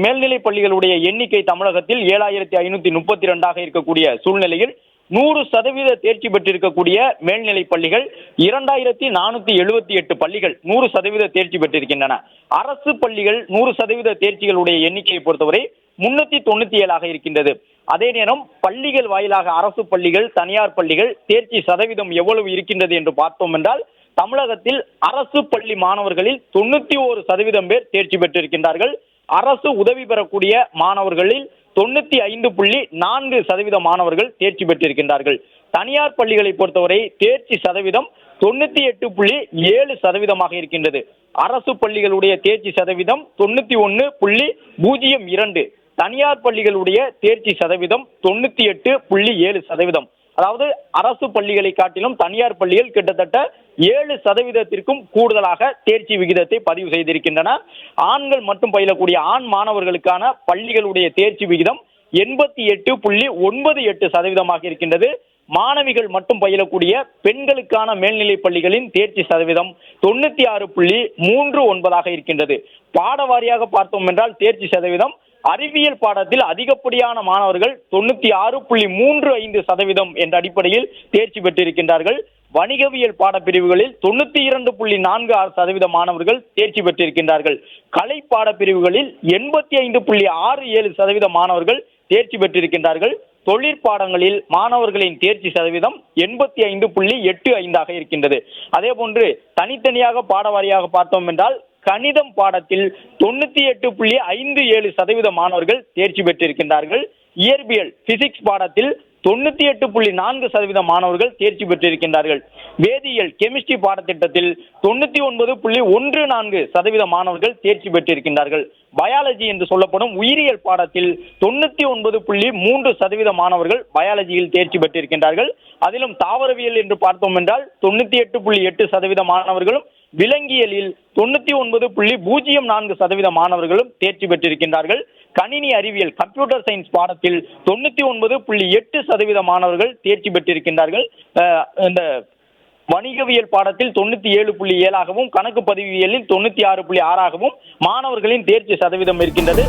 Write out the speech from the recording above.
மேல்நிலை பள்ளிகளுடைய எண்ணிக்கை தமிழகத்தில் 7532 இருக்கக்கூடிய சூழ்நிலையில் 100% தேர்ச்சி பெற்றிருக்கக்கூடிய மேல்நிலை பள்ளிகள் 2478 பள்ளிகள் 100% தேர்ச்சி பெற்றிருக்கின்றன. அரசு பள்ளிகள் 100% தேர்ச்சிகளுடைய எண்ணிக்கையை பொறுத்தவரை 397 இருக்கின்றது. அதே நேரம் பள்ளிகள் வாயிலாக அரசு பள்ளிகள், தனியார் பள்ளிகள் தேர்ச்சி சதவீதம் எவ்வளவு இருக்கின்றது என்று பார்த்தோம் என்றால், தமிழகத்தில் அரசு பள்ளி மாணவர்களில் 91% பேர் தேர்ச்சி பெற்றிருக்கின்றார்கள். அரசு உதவி பெறக்கூடிய மாணவர்களில் 95.4% மாணவர்கள் தேர்ச்சி பெற்றிருக்கின்றார்கள். தனியார் பள்ளிகளை பொறுத்தவரை தேர்ச்சி சதவீதம் 98.7% இருக்கின்றது. அரசு பள்ளிகளுடைய தேர்ச்சி சதவீதம் 91.02, தனியார் பள்ளிகளுடைய தேர்ச்சி சதவீதம் 98.7%. அதாவது அரசு பள்ளிகளை காட்டிலும் தனியார் பள்ளிகள் கிட்டத்தட்ட 7% கூடுதலாக தேர்ச்சி விகிதத்தை பதிவு செய்திருக்கின்றன. ஆண்கள் மட்டும் பயிலக்கூடிய ஆண் மாணவர்களுக்கான பள்ளிகளுடைய தேர்ச்சி விகிதம் 88.98% இருக்கின்றது. மாணவிகள் மட்டும் பயிலக்கூடிய பெண்களுக்கான மேல்நிலை பள்ளிகளின் தேர்ச்சி சதவீதம் 96.39 இருக்கின்றது. பாடவாரியாக பார்த்தோம் என்றால் தேர்ச்சி சதவீதம் அறிவியல் பாடத்தில் அதிகப்படியான மாணவர்கள் 96.35% என்ற அடிப்படையில் தேர்ச்சி பெற்றிருக்கின்றார்கள். வணிகவியல் பாடப்பிரிவுகளில் 92.46% மாணவர்கள் தேர்ச்சி பெற்றிருக்கின்றார்கள். கலை பாடப்பிரிவுகளில் 85.67% மாணவர்கள் தேர்ச்சி பெற்றிருக்கின்றார்கள். தொழிற்பாடங்களில் மாணவர்களின் தேர்ச்சி சதவீதம் 85.85 இருக்கின்றது. அதே போன்று தனித்தனியாக பாடவாரியாக பார்த்தோம் என்றால் கணிதம் பாடத்தில் 98.57% மாணவர்கள் தேர்ச்சி பெற்றிருக்கின்றார்கள். இயற்பியல் பிசிக்ஸ் பாடத்தில் 98.4% மாணவர்கள் தேர்ச்சி பெற்றிருக்கின்றார்கள். வேதியியல் கெமிஸ்ட்ரி பாடத்திட்டத்தில் 99.14% மாணவர்கள் தேர்ச்சி பெற்றிருக்கின்றார்கள். பயாலஜி என்று சொல்லப்படும் உயிரியல் பாடத்தில் 99.3% மாணவர்கள் பயாலஜியில் தேர்ச்சி பெற்றிருக்கின்றார்கள். அதிலும் தாவரவியல் என்று பார்த்தோம் என்றால் 98.8% மாணவர்களும், விலங்கியலில் 99.04% மாணவர்களும் தேர்ச்சி பெற்றிருக்கின்றார்கள். கணினி அறிவியல் கம்ப்யூட்டர் சயின்ஸ் பாடத்தில் 99.8% மாணவர்கள் தேர்ச்சி பெற்றிருக்கின்றார்கள். இந்த வணிகவியல் பாடத்தில் 97.7 கணக்கு பதிவியலில் 96.6 மாணவர்களின் தேர்ச்சி சதவீதம் இருக்கின்றது.